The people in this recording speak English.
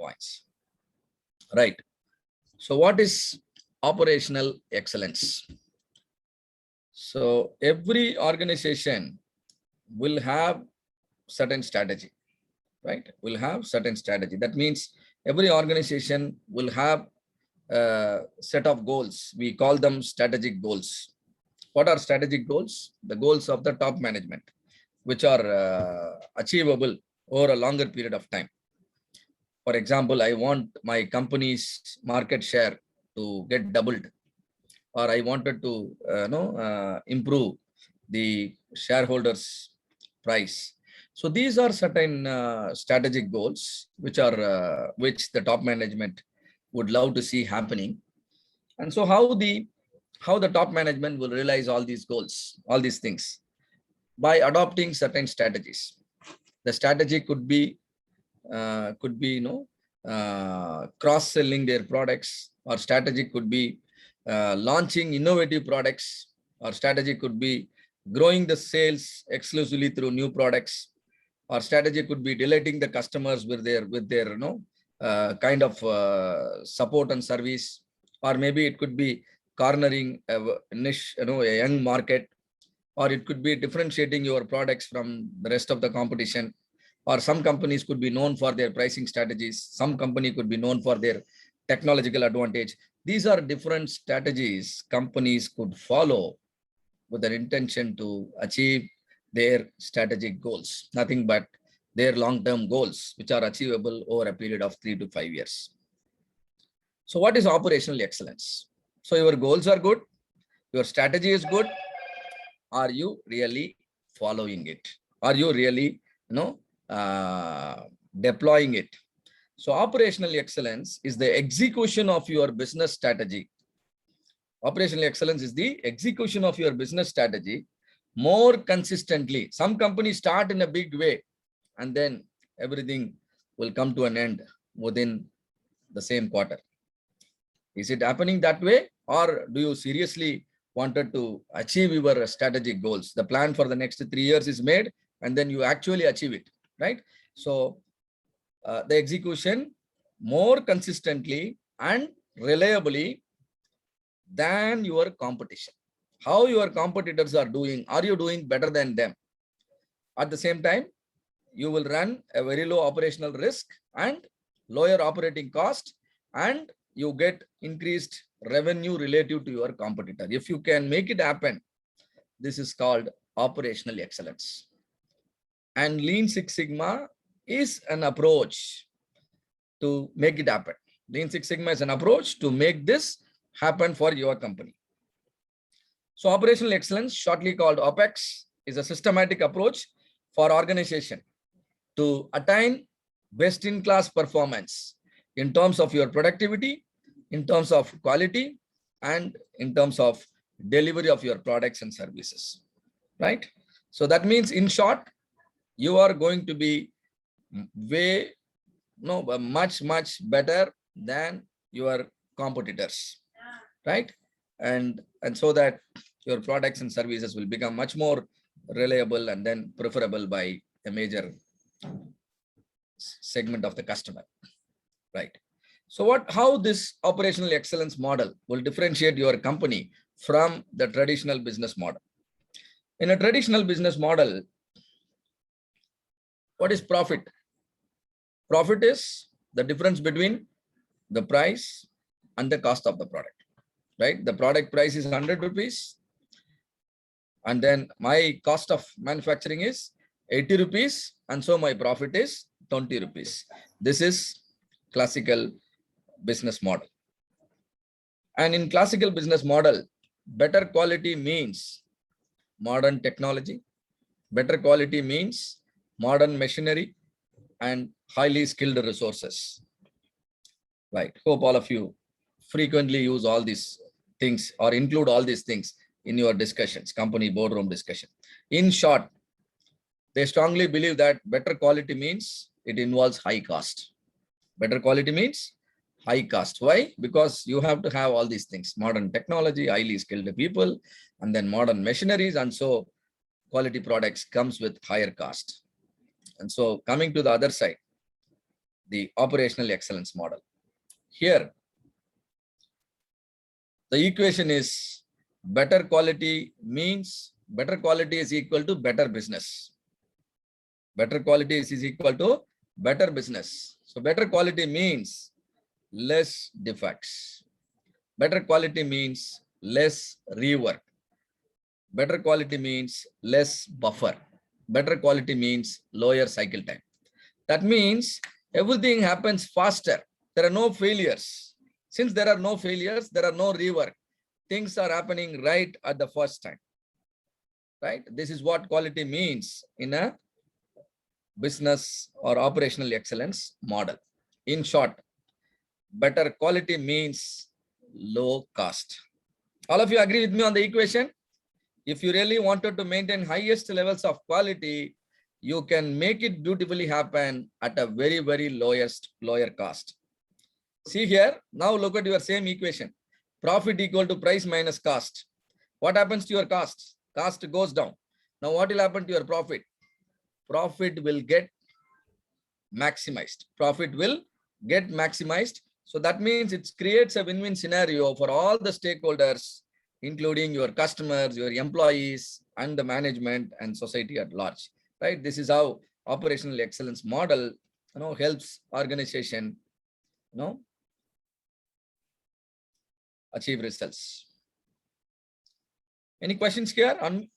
points. Right. So what is operational excellence? So every organization will have certain strategy, right? Will have certain strategy. That means every organization will have a set of goals. We call them strategic goals. What are strategic goals? The goals of the top management, which are achievable over a longer period of time. For example, I want my company's market share to get doubled, or I wanted to improve the shareholders' price. So these are certain strategic goals which the top management would love to see happening. And so how the top management will realize all these goals, all these things? By adopting certain strategies. The strategy could be cross-selling their products, or strategy could be launching innovative products, or strategy could be growing the sales exclusively through new products, or strategy could be delighting the customers with their kind of support and service, or maybe it could be cornering a niche, a young market, or it could be differentiating your products from the rest of the competition. Or some companies could be known for their pricing strategies. Some company could be known for their technological advantage. These are different strategies companies could follow with an intention to achieve their strategic goals, nothing but their long-term goals, which are achievable over a period of 3 to 5 years. So what is operational excellence? So your goals are good, your strategy is good. Are you really following it? Are you really, deploying it? So operational excellence is the execution of your business strategy. Operational excellence is the execution of your business strategy more consistently. Some companies start in a big way and then everything will come to an end within the same quarter. Is it happening that way, or do you seriously wanted to achieve your strategic goals? The plan for the next 3 years is made and then you actually achieve it, right? So the execution more consistently and reliably than your competition. How your competitors are doing, are you doing better than them? At the same time, you will run a very low operational risk and lower operating cost, and you get increased revenue relative to your competitor. If you can make it happen, this is called operational excellence. And Lean Six Sigma is an approach to make it happen. Lean Six Sigma is an approach to make this happen for your company. So operational excellence, shortly called OPEX, is a systematic approach for organization to attain best-in-class performance in terms of your productivity, in terms of quality, and in terms of delivery of your products and services, right? So that means, in short, you are going to be much better than your competitors, right? And so that your products and services will become much more reliable and then preferable by a major segment of the customer, right? So how this operational excellence model will differentiate your company from the traditional business model? In a traditional business model, what is profit? Profit is the difference between the price and the cost of the product, right? The product price is 100 rupees. And then my cost of manufacturing is 80 rupees. And so my profit is 20 rupees. This is classical business model. And in classical business model, better quality means modern technology. Better quality means modern machinery and highly skilled resources. Right. Hope all of you frequently use all these things or include all these things in your discussions, company boardroom discussion. In short, they strongly believe that better quality means it involves high cost. Better quality means high cost. Why? Because you have to have all these things: modern technology, highly skilled people, and then modern machineries. And so quality products comes with higher cost. And so coming to the other side, the operational excellence model. Here, the equation is better quality is equal to better business. Better quality is equal to better business. So better quality means less defects. Better quality means less rework. Better quality means less buffer. Better quality means lower cycle time. That means everything happens faster. There are no failures. Since there are no failures, there are no rework. Things are happening right at the first time. Right? This is what quality means in a business or operational excellence model. In short, better quality means low cost. All of you agree with me on the equation? If you really wanted to maintain highest levels of quality, you can make it beautifully happen at a very, very lower cost. See here, now look at your same equation. Profit equal to price minus cost. What happens to your cost? Cost goes down. Now what will happen to your profit? Profit will get maximized. Profit will get maximized. So that means it creates a win-win scenario for all the stakeholders, including your customers, your employees, and the management and society at large. Right? This is how operational excellence model, helps organization, achieve results. Any questions here on